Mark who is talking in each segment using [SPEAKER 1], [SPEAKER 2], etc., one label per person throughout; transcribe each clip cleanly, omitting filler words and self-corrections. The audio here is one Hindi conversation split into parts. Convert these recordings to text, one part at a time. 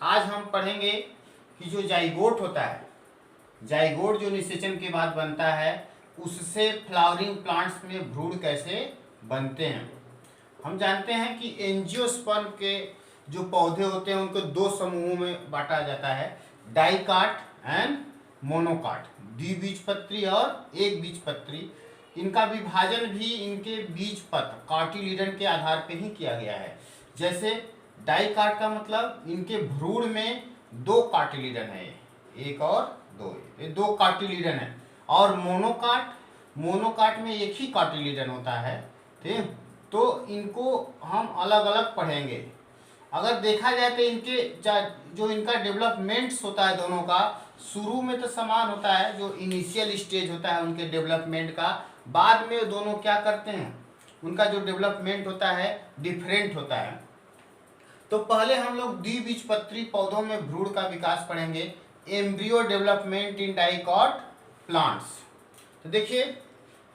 [SPEAKER 1] आज हम पढ़ेंगे कि जो जाइगोट होता है, जाइगोट जो निषेचन के बाद बनता है, उससे फ्लावरिंग प्लांट्स में भ्रूण कैसे बनते हैं। हम जानते हैं कि एंजियोस्पर्म के जो पौधे होते हैं उनको दो समूहों में बांटा जाता है, डाइकाट एंड मोनोकाट, द्विबीजपत्री और एक बीजपत्री। इनका विभाजन भी इनके बीज पत्र कार्टिलीडन के आधार पर ही किया गया है। जैसे डाइकाट का मतलब इनके भ्रूण में दो कार्टिलीडन है, एक और दो, ये दो कार्टिलीडन है। और मोनोकाट, मोनोकाट में एक ही कार्टिलीडन होता है, ठीक। तो इनको हम अलग अलग पढ़ेंगे। अगर देखा जाए तो इनके जो इनका डेवलपमेंट्स होता है दोनों का, शुरू में तो समान होता है, जो इनिशियल स्टेज होता है उनके डेवलपमेंट का। बाद में दोनों क्या करते हैं, उनका जो डेवलपमेंट होता है डिफरेंट होता है। तो पहले हम लोग द्विबीजपत्री पौधों में भ्रूण का विकास पढ़ेंगे, embryo development in dicot plants. तो देखिए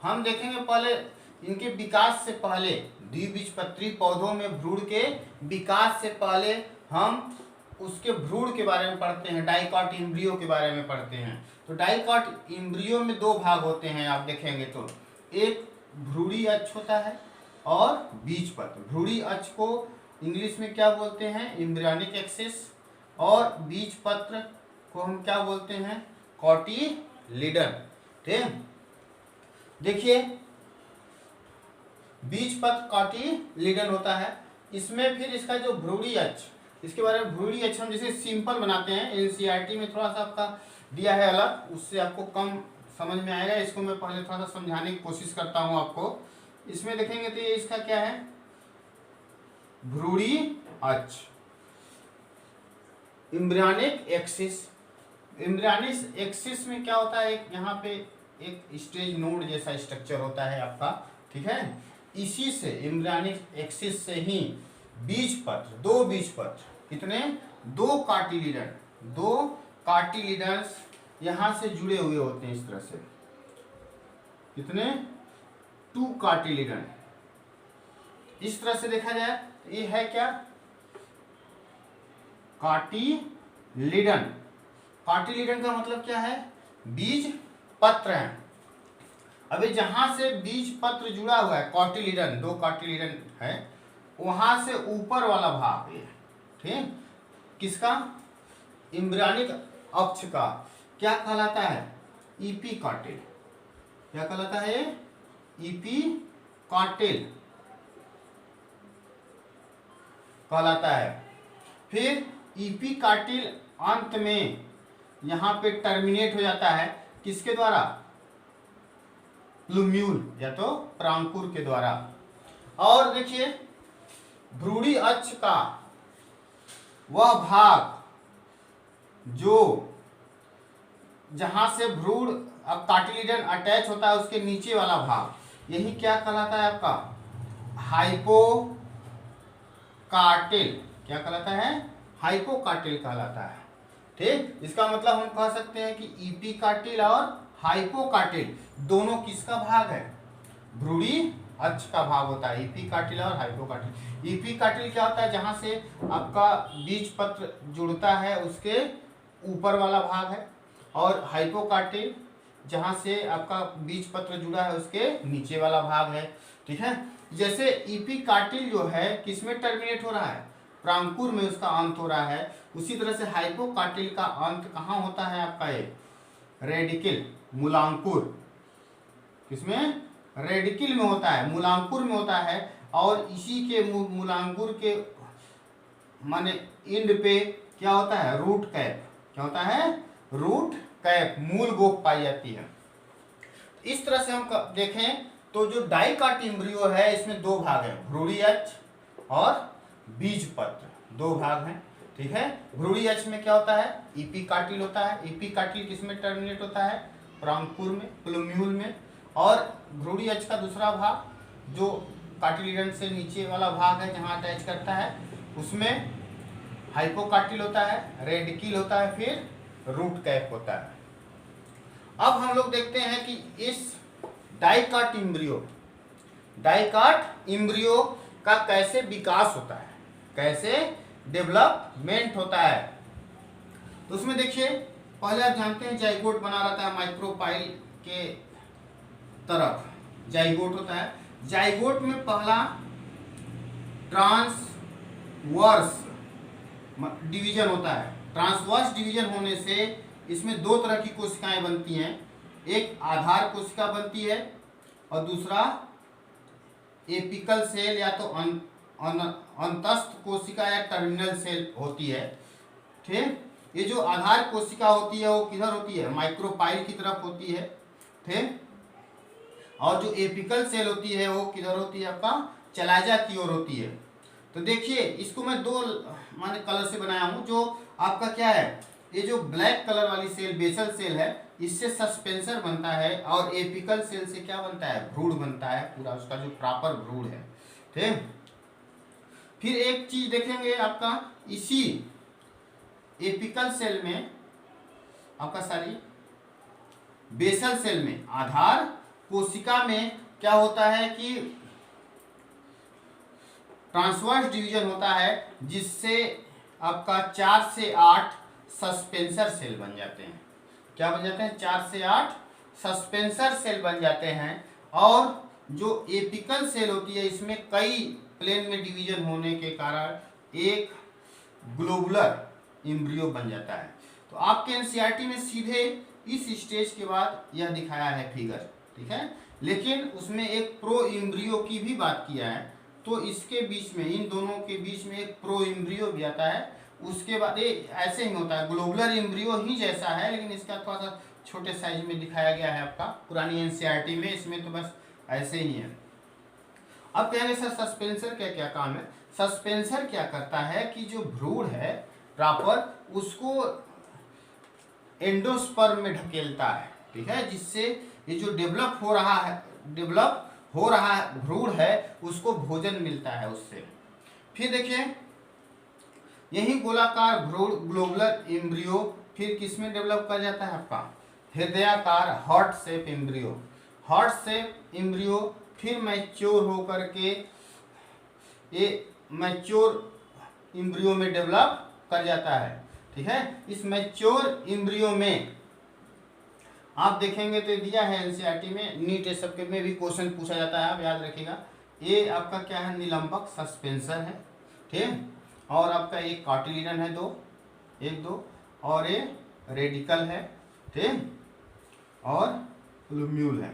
[SPEAKER 1] हम देखेंगे पहले इनके विकास से पहले, द्विबीजपत्री पौधों में भ्रूण के विकास से पहले हम उसके भ्रूण के बारे में पढ़ते हैं, डाइकॉट एम्ब्रियो के बारे में पढ़ते हैं। तो डाइकॉट एम्ब्रियो में दो भाग होते हैं, आप देखेंगे तो एक भ्रूणी अक्ष होता है और बीजपत्र। भ्रूणी अक्ष को इंग्लिश में क्या बोलते हैं, एम्ब्रियोनिक एक्सिस, और बीजपत्र को हम क्या बोलते हैं, कॉटिलीडन, ठीक। देखिए बीजपत्र कॉटिलीडन होता है। इसमें फिर इसका जो भ्रूणी अक्ष, इसके बारे में भ्रूणी अक्ष हम जैसे सिंपल बनाते हैं, एनसीईआरटी में थोड़ा सा आपका दिया है अलग, उससे आपको कम समझ में आएगा। इसको मैं पहले थोड़ा सा समझाने की कोशिश करता हूँ आपको। इसमें देखेंगे तो ये इसका क्या है, भ्रूणी अक्ष, एम्ब्रियोनिक एक्सिस। एम्ब्रियोनिक एक्सिस में क्या होता है, एक यहाँ पे एक स्टेज नोड जैसा स्ट्रक्चर होता है आपका, ठीक है। इसी से एम्ब्रियोनिक एक्सिस से ही बीजपत्र, दो बीजपत्र, कितने, दो कार्टिलीडन, दो कार्टिलीडन्स यहाँ से जुड़े हुए होते हैं इस तरह से, कितने, टू कार्टिलीडन। इस तरह से देखा जाए तो ये है क्या, कार्टिलीडन। कार्टिलीडन का मतलब क्या है, बीज पत्र है। अभी जहां से बीज पत्र जुड़ा हुआ है, कार्टिलीडन, दो कार्टिलीडन है, वहां से ऊपर वाला भाग ये, ठीक, किसका, एम्ब्रियोनिक अक्ष का क्या कहलाता है, इपीकार्टिल। क्या कहलाता है, इपीकार्टिल कहलाता है। फिर इपीकार्टिल अंत में यहाँ पे टर्मिनेट हो जाता है, किसके द्वारा, प्लूम्यूल या तो प्रांकुर के द्वारा। और देखिए भ्रूणी अक्ष का वह भाग जो जहां से भ्रूण अब कार्टिलीडन अटैच होता है, उसके नीचे वाला भाग, यही क्या कहलाता है आपका, हाइपोकार्टिल। क्या कहलाता है, हाइपोकार्टिल कहलाता है, ठीक। इसका मतलब हम कह सकते हैं कि इपीकार्टिल और हाइपोकार्टिल दोनों किसका भाग है, भ्रूणी अक्ष का भाग होता है, इपीकार्टिल और हाइपोकार्टिल। इपीकार्टिल क्या होता है, जहां से आपका बीज पत्र जुड़ता है उसके ऊपर वाला भाग है, और हाइपोकार्टिल जहां से आपका बीज पत्र जुड़ा है उसके नीचे वाला भाग है, ठीक है। जैसे इपीकार्टिल जो है किसमें टर्मिनेट हो रहा है, प्रांकुर में उसका अंत हो रहा है। उसी तरह से हाइपोकार्टिल का अंत कहाँ होता है आपका, ये रेडिकल, मूलांकुर, किसमें, रेडिकल में होता है, मूलांकुर में होता है। और इसी के मूलांकुर के माने एंड पे क्या होता है, रूट कैप। क्या होता है, रूट कैप, मूल गोप पाई जाती है। इस तरह से हम देखें तो जो डाइकॉट एम्ब्रियो है इसमें दो भाग है, भ्रूणी अक्ष और बीजपत्र, दो भाग हैं, ठीक है। भ्रूणी अक्ष में क्या होता है, इपीकार्टिल होता है। इपीकार्टिल किसमें टर्मिनेट होता है, प्रांकुर में, प्लूम्यूल में। और भ्रूणी अक्ष का दूसरा भाग जो कार्टिलीडन से नीचे वाला भाग है जहां अटैच करता है, उसमें हाइपोकार्टिल होता है, रेडिकल होता है, फिर रूट कैप होता है। अब हम लोग देखते हैं कि इस डाइकॉट एम्ब्रियो का कैसे विकास होता है, कैसे डेवलपमेंट होता है। तो उसमें देखिए पहले आप जानते हैं जाइगोट बना रहता है माइक्रोपाइल के तरफ, जाइगोट होता है। जाइगोट में पहला ट्रांसवर्स डिवीजन होता है। ट्रांसवर्स डिवीजन होने से इसमें दो तरह की कोशिकाएं बनती हैं, एक आधार कोशिका बनती है और दूसरा एपिकल सेल या तो अंतस्थ कोशिका या टर्मिनल सेल होती है। ठीक, ये जो आधार कोशिका होती है वो किधर होती है, माइक्रोपाइल की तरफ होती है। ठीक, और जो एपिकल सेल होती है वो किधर होती है, आपका चलाजा की ओर होती है। तो देखिए इसको मैं दो माने कलर से बनाया हूं। जो आपका क्या है, ये जो ब्लैक कलर वाली सेल बेसल सेल है, इससे सस्पेंसर बनता है और एपिकल सेल से क्या बनता है, भ्रूण बनता है, पूरा उसका जो प्रॉपर भ्रूण है। ठीक, फिर एक चीज देखेंगे आपका इसी एपिकल सेल में आपका सारी बेसल सेल में आधार कोशिका में क्या होता है कि ट्रांसवर्स डिवीजन होता है, जिससे आपका 4 से 8 सस्पेंसर सेल बन जाते हैं। क्या बन जाते हैं, 4 से 8 सस्पेंसर सेल बन जाते हैं। और जो एपिकल सेल होती है इसमें कई प्लेन में डिवीजन होने के कारण एक ग्लोबुलर एम्ब्रियो बन जाता है। तो आपके एनसीईआरटी में सीधे इस स्टेज के बाद यह दिखाया है फिगर, ठीक है, लेकिन उसमें एक प्रो एम्ब्रियो की भी बात किया है। तो इसके बीच में, इन दोनों के बीच में एक प्रो एम्ब्रियो भी आता है। उसके बाद ये ऐसे ही होता है, ग्लोबुलर एम्ब्रियो ही जैसा है, लेकिन इसका थोड़ा सा छोटे साइज में दिखाया गया है आपका पुरानी एनसीईआरटी में। इसमें तो बस ऐसे ही है। अब कहेंगे सर सस्पेंसर का क्या काम है। सस्पेंसर क्या करता है कि जो भ्रूण है प्रॉपर उसको एंडोस्पर्म में ढकेलता है, ठीक है, जिससे ये जो डेवलप हो रहा है भ्रूण है उसको भोजन मिलता है उससे। फिर देखिए यही गोलाकार भ्रूण ग्लोबुलर एम्ब्रियो फिर किसमें डेवलप कर जाता है, आपका हृदयाकार heart shape embryo. Heart shape embryo फिर मैच्योर होकर के ये मैच्योर एम्ब्रियो में डेवलप कर जाता है, ठीक है। इस मैच्योर एम्ब्रियो में आप देखेंगे तो दिया है एनसीईआरटी में, नीट ये सबके में भी क्वेश्चन पूछा जाता है, आप याद रखिएगा। ये आपका क्या है, निलंबक सस्पेंसर है, ठीक, और आपका एक कार्टिलिडन है, दो और ये रेडिकल है, ठीक, और प्लूम्यूल है।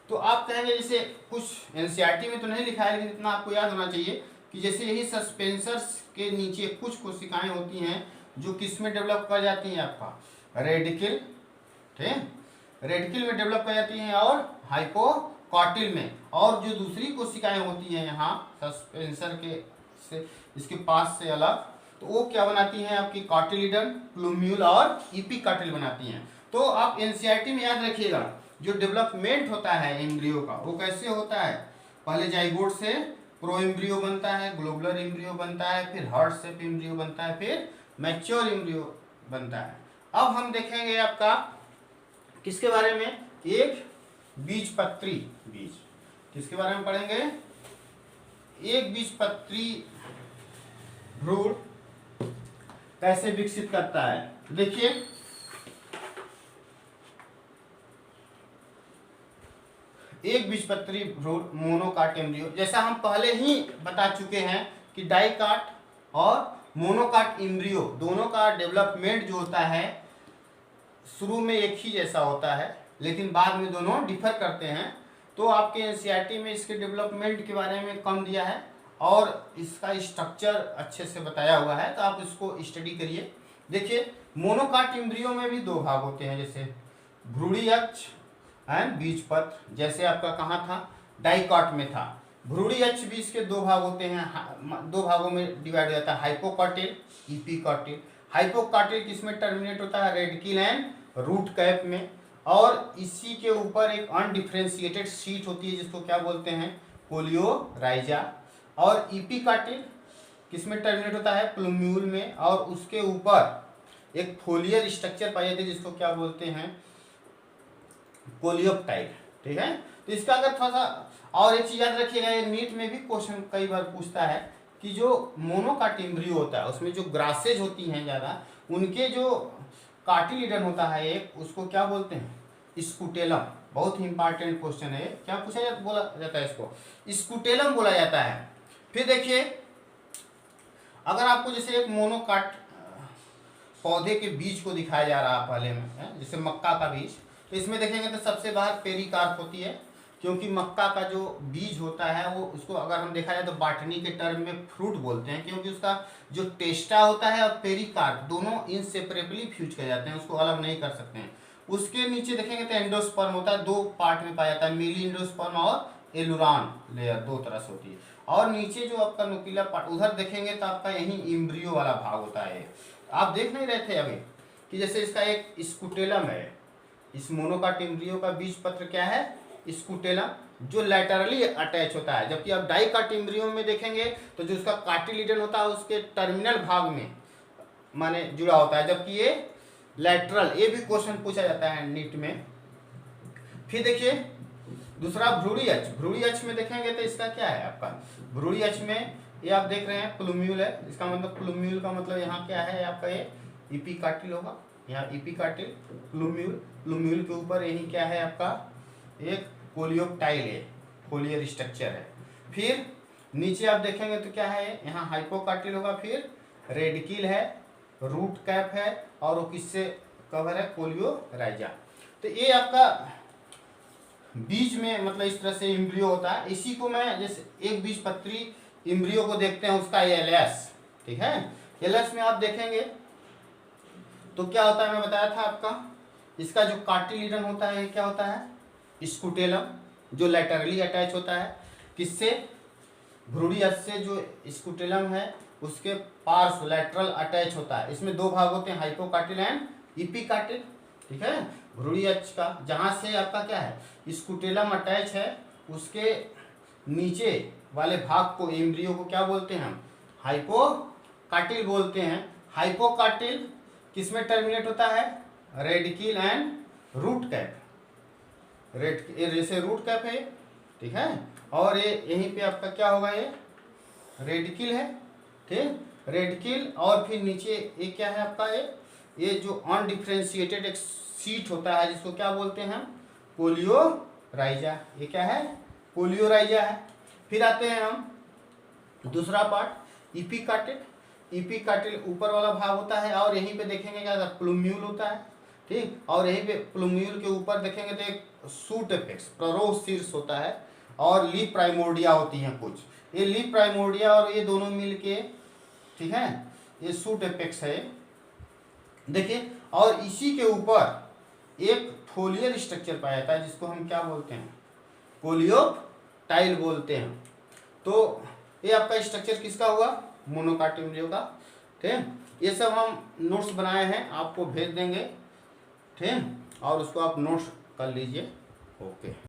[SPEAKER 1] तो आप कहेंगे जैसे कुछ एनसीईआरटी में तो नहीं लिखा है, लेकिन इतना आपको याद होना चाहिए कि जैसे यही सस्पेंसर्स के नीचे कुछ कोशिकाएं होती हैं जो किस में डेवलप कर जाती हैं, आपका रेडिकल, ठीक, रेडिकल में डेवलप कर जाती हैं और हाइपोकॉटिल में। और जो दूसरी कोशिकाएं होती हैं यहाँ सस्पेंसर के से इसके पास से अलग, तो वो क्या बनाती हैं, आपकी कार्टिलिडन, प्लूम्यूल और इपिकार्टिल बनाती हैं। तो आप एनसीईआरटी में याद रखिएगा जो डेवलपमेंट होता है एम्ब्रियो का वो कैसे होता है, पहले जाइगोट से प्रो एम्ब्रियो बनता है, ग्लोबुलर एम्ब्रियो बनता है, फिर हार्ट शेप एम्ब्रियो बनता है, फिर मैच्योर एम्ब्रियो बनता है। अब हम देखेंगे आपका किसके बारे में, एक बीजपत्री बीज, किसके बारे में पढ़ेंगे, एक बीजपत्री भ्रूण कैसे विकसित करता है। देखिए एक बीजपत्री भ्रूण मोनोकाट एम्ब्रियो, जैसा हम पहले ही बता चुके हैं कि डाइकाट और मोनोकाट एम्ब्रियो दोनों का डेवलपमेंट जो होता है शुरू में एक ही जैसा होता है, लेकिन बाद में दोनों डिफर करते हैं। तो आपके एनसीईआरटी में इसके डेवलपमेंट के बारे में कम दिया है और इसका स्ट्रक्चर अच्छे से बताया हुआ है, तो आप इसको स्टडी करिए। देखिए मोनोकाट एम्ब्रियो में भी दो भाग होते हैं, जैसे भ्रूणी अक्ष एंड बीजपत्र, जैसे आपका कहाँ था, डाइकाट में था। भ्रूणी अक्ष भी इसके दो भाग होते हैं, दो भागों में डिवाइड हो जाता है, हाइपोकॉटिल, इपिकॉटिल। हाइपोकॉटिल किसमें टर्मिनेट होता है, रेडिकल एंड रूट कैप में, और इसी के ऊपर एक अनडिफरेंशिएटेड शीट होती है जिसको क्या बोलते हैं, कोलियोराइजा। और इपिकॉटिल किसमें टर्मिनेट होता है, प्लूम्यूल में, और उसके ऊपर एक फोलियर स्ट्रक्चर पाई जाती है जिसको क्या बोलते हैं, कोलियोप्टाइड, ठीक है। तो इसका अगर थोड़ा सा और एक चीज याद रखिएगा, ये नीट में भी क्वेश्चन कई बार पूछता है कि जो मोनोकाट एम्ब्रियो होता है उसमें जो ग्रासेज होती हैं ज़्यादा, उनके जो कार्टिलिडन होता है एक, उसको क्या बोलते हैं? स्कूटेलम। बहुत ही इंपॉर्टेंट क्वेश्चन है, क्या बोला जाता है इसको? स्कूटेलम बोला जाता है। फिर देखिए, अगर आपको जैसे एक मोनोकाट पौधे के बीज को दिखाया जा रहा है पहले में, जैसे मक्का का बीज, तो इसमें देखेंगे तो सबसे बाहर पेरिकार्प होती है, क्योंकि मक्का का जो बीज होता है वो, उसको अगर हम देखा जाए तो बॉटनी के टर्म में फ्रूट बोलते हैं, क्योंकि उसका जो टेस्टा होता है और पेरिकार्प दोनों इनसेपरेबली फ्यूज कर जाते हैं, उसको अलग नहीं कर सकते हैं। उसके नीचे देखेंगे तो एंडोस्पर्म होता है, दो पार्ट में पाया जाता है, मिली एंडोस्पर्म और एलुरान लेयर, दो तरह से होती है। और नीचे जो आपका नुकीला पार्ट उधर देखेंगे तो आपका यही एम्ब्रियो वाला भाग होता है। आप देख नहीं रहे थे अभी कि जैसे इसका एक स्कूटेलम है, इस मोनोकाट एम्ब्रियो का बीज पत्र क्या है? स्कूटेलम, जो लैटरली अटैच होता है। जबकि आप डाइकाट एम्ब्रियो में देखेंगे तो जो उसका कार्टिलिडन होता है उसके टर्मिनल भाग में माने जुड़ा होता है, जबकि ये लैटरल। ये भी क्वेश्चन पूछा जाता है नीट में। फिर देखिए दूसरा भ्रूणी अक्ष। भ्रूणी अक्ष में देखेंगे तो इसका क्या है आपका? भ्रूणी अक्ष में ये आप देख रहे हैं प्लूम्यूल है, इसका मतलब प्लूम्यूल का मतलब यहाँ क्या है आपका? ये इपिकार्टिल होगा, यहाँ इपिकार्टिल प्लूम्यूल। प्लूम्यूल के ऊपर यही क्या है आपका? एक कोलियोप्टाइल है, फोलियर स्ट्रक्चर है। फिर नीचे आप देखेंगे तो क्या है? यहाँ हाइपोकार्टिल होगा, फिर रेडिकिल है, रूट कैप है, और वो किससे कवर है? कोलियोराइजा। तो ये आपका बीज में मतलब इस तरह से एम्ब्रियो होता है। इसी को मैं जैसे एक बीज पत्री एम्ब्रियो को देखते हैं, उसका एलएस, ठीक है। एलएस में आप देखेंगे तो क्या होता है, मैं बताया था आपका, इसका जो कार्टिलिडन होता है क्या होता है? स्कूटेलम, जो लैटरली अटैच होता है किससे? भ्रूणी अक्ष से जो स्कूटेलम है उसके पार्श्व लैटरल अटैच होता है। इसमें दो भाग होते हैं, हाइपोकार्टिल एंड इपिकार्टिल, ठीक है। भ्रूणी अक्ष का जहाँ से आपका क्या है? स्कूटेलम अटैच है, उसके नीचे वाले भाग को, एम्ब्रियो को क्या बोलते हैं हम? हाइपोकार्टिल बोलते हैं। हाइपोकार्टिल किसमें टर्मिनेट होता है? Radicle and root cap. जैसे रूट कैप है, ठीक है, और ये यहीं पे आपका क्या होगा? ये रेडिकिल है, ठीक, रेडिकिल। और फिर नीचे ये क्या है आपका? ये जो अनडिफरेंशिएटेड एक सीट होता है जिसको क्या बोलते हैं हम? कोलियोराइजा। ये क्या है? कोलियोराइजा है। फिर आते हैं हम दूसरा पार्ट, इपिकार्टिल। इपिकार्टिल ऊपर वाला भाग होता है, और यहीं पे देखेंगे क्या होता है? प्लूम्यूल होता है, ठीक। और यहीं पे प्लूम्यूल के ऊपर देखेंगे तो एक सूट एपेक्स, प्रोरोसीर्स होता है, और लीफ प्राइमोर्डिया होती हैं कुछ। ये लीफ प्राइमोर्डिया और ये दोनों मिलके, ठीक है, ये सूट एपेक्स है, देखिए। और इसी के ऊपर एक फोलियर स्ट्रक्चर पाया जाता है जिसको हम क्या बोलते हैं? कोलियोप्टाइल बोलते हैं। तो ये आपका स्ट्रक्चर किसका हुआ? मोनोकाट एम्ब्रियो का, ठीक। ये सब हम नोट्स बनाए हैं, आपको भेज देंगे, ठीक, और उसको आप नोट्स कर लीजिए। ओके।